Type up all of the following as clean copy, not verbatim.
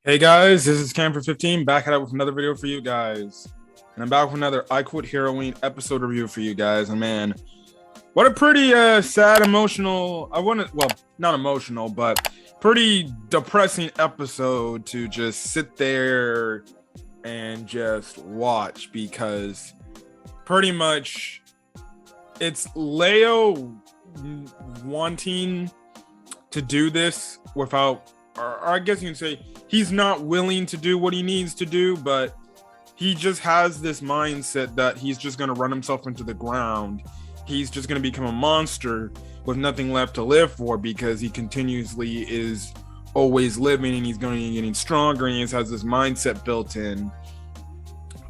Hey guys, this is Cam for 15 back at it with another video for you guys. And I'm back with another I Quit Heroing episode review for you guys. And man, what a pretty sad, emotional, not emotional, but pretty depressing episode to just sit there and just watch, because pretty much it's Leo wanting to do this without, or I guess you can say he's not willing to do what he needs to do, but he just has this mindset that he's just going to run himself into the ground. He's just going to become a monster with nothing left to live for, because he continuously is always living, and he's going to be getting stronger, and he just has this mindset built in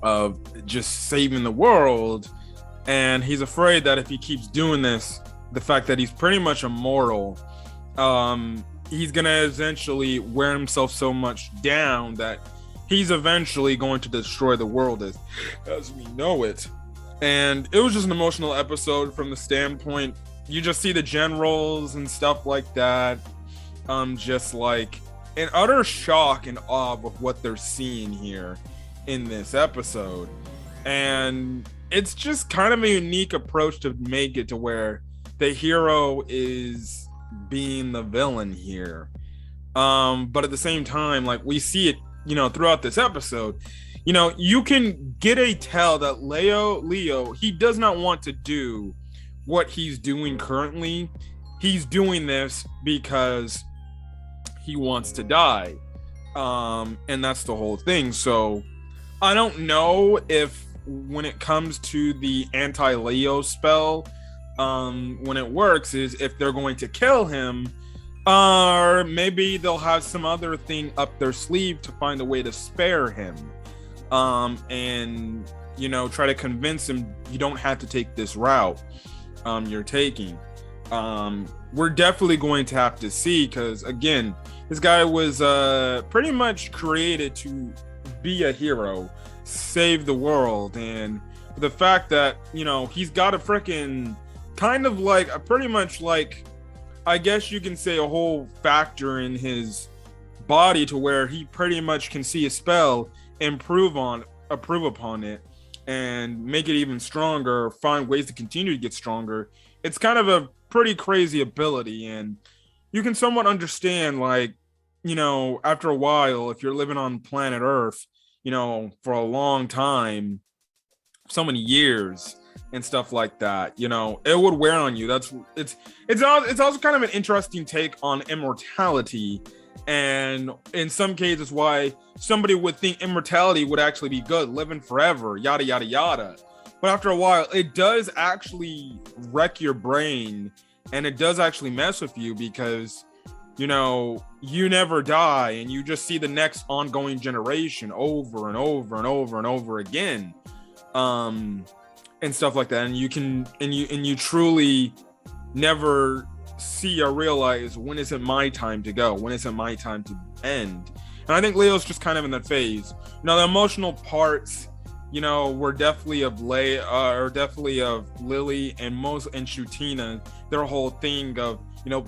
of just saving the world. And he's afraid that if he keeps doing this, the fact that he's pretty much immortal, he's gonna essentially wear himself so much down that he's eventually going to destroy the world as we know it. And it was just an emotional episode from the standpoint, you just see the generals and stuff like that, just like in utter shock and awe of what they're seeing here in this episode. And it's just kind of a unique approach to make it to where the hero is being the villain here, but at the same time, like, we see it, throughout this episode, you can get a tell that Leo, he does not want to do what he's doing currently. He's doing this because he wants to die, and that's the whole thing. So I don't know if when it comes to the anti-Leo spell, when it works, is if they're going to kill him, or maybe they'll have some other thing up their sleeve to find a way to spare him, and try to convince him you don't have to take this route you're taking. We're definitely going to have to see, because again, this guy was pretty much created to be a hero, save the world, and the fact that he's got a freaking kind of like a pretty much like, I guess you can say, a whole factor in his body to where he pretty much can see a spell, improve upon it, and make it even stronger, find ways to continue to get stronger. It's kind of a pretty crazy ability, and you can somewhat understand, like, after a while, if you're living on planet Earth, for a long time, so many years and stuff like that, it would wear on you. It's also kind of an interesting take on immortality, and in some cases why somebody would think immortality would actually be good, living forever, yada yada yada. But after a while, it does actually wreck your brain, and it does actually mess with you, because you never die, and you just see the next ongoing generation over and over and over and over again, and stuff like that. And you truly never see or realize, when is it my time to go? When is it my time to end? And I think Leo's just kind of in that phase. The emotional parts, were definitely of Lily and Shutina, their whole thing of,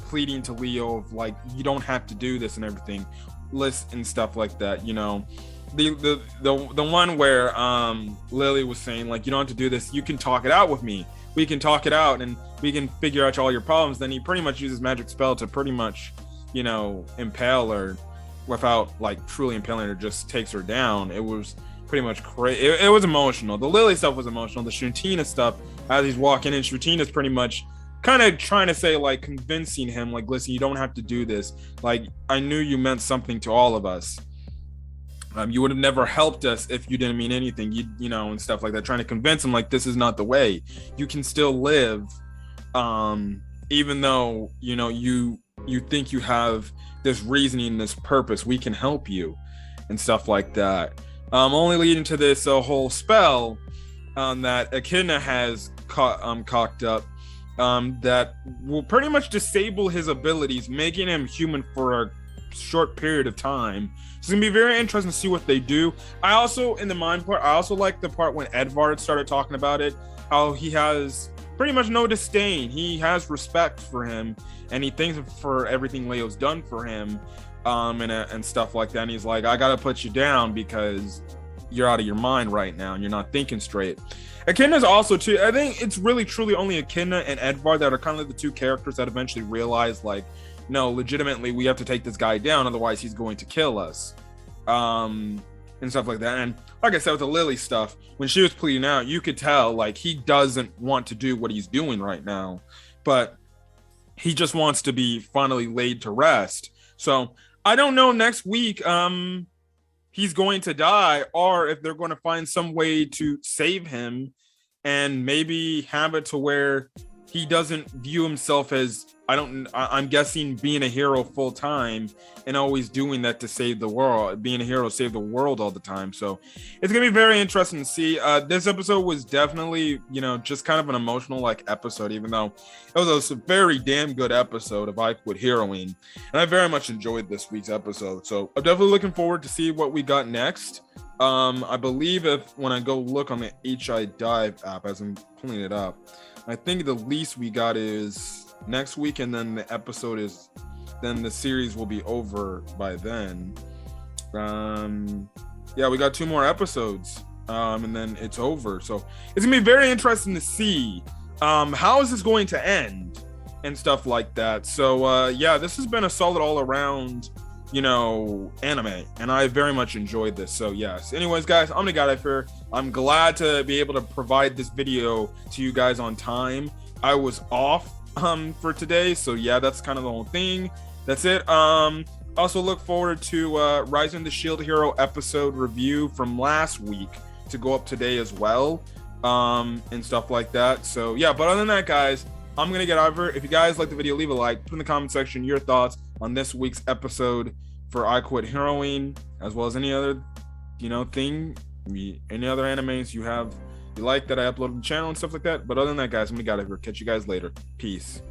pleading to Leo of, like, you don't have to do this and everything, list and stuff like that. The one where Lily was saying, like, you don't have to do this, you can talk it out with me, we can talk it out and we can figure out all your problems. Then he pretty much uses magic spell to pretty much impale her, without like truly impaling her, just takes her down. It was pretty much crazy. It was emotional. The Lily stuff was emotional. The Shutina stuff, as he's walking in, Shutina's pretty much kind of trying to say, like, convincing him, like, listen, you don't have to do this, like, I knew you meant something to all of us. You would have never helped us if you didn't mean anything, and stuff like that, trying to convince him, like, this is not the way. You can still live, even though, you think you have this reasoning, this purpose. We can help you, and stuff like that. Only leading to this whole spell that Echidna has cocked up, that will pretty much disable his abilities, making him human for a short period of time. So it's gonna be very interesting to see what they do. I also, in the mind part, I also like the part when Edvard started talking about it, how he has pretty much no disdain. He has respect for him, and he thanks him for everything Leo's done for him. and stuff like that. And he's like, I gotta put you down because you're out of your mind right now and you're not thinking straight. Echidna's also too. I think it's really truly only Echidna and Edvard that are kind of the two characters that eventually realize, like, no, legitimately, we have to take this guy down, otherwise he's going to kill us, and stuff like that. And like I said, with the Lily stuff, when she was pleading out, you could tell, like, he doesn't want to do what he's doing right now, but he just wants to be finally laid to rest. So I don't know next week he's going to die, or if they're going to find some way to save him and maybe have it to where he doesn't view himself as, I'm guessing, being a hero full time and always doing that to save the world, being a hero, save the world all the time. So it's going to be very interesting to see. This episode was definitely, just kind of an emotional like episode, even though it was a very damn good episode of I Quit Heroing. And I very much enjoyed this week's episode. So I'm definitely looking forward to see what we got next. I believe when I go look on the HI Dive app as I'm pulling it up, I think the least we got is next week, and then then the series will be over by then. Yeah, we got 2 more episodes, and then it's over. So it's gonna be very interesting to see how is this going to end and stuff like that. So yeah, this has been a solid all around anime, and I very much enjoyed this. So yes, anyways guys, I'm the guy for. I'm glad to be able to provide this video to you guys on time. I was off for today, so yeah, that's kind of the whole thing. That's it. Also look forward to Rising the Shield Hero episode review from last week to go up today as well, and stuff like that. So yeah, but other than that guys, I'm gonna get over. If you guys like the video, leave a like, put in the comment section your thoughts on this week's episode for I Quit Heroing, as well as any other thing, any other animes you like that I uploaded to the channel and stuff like that. But other than that guys, I'm gonna get out of here. Catch you guys later. Peace.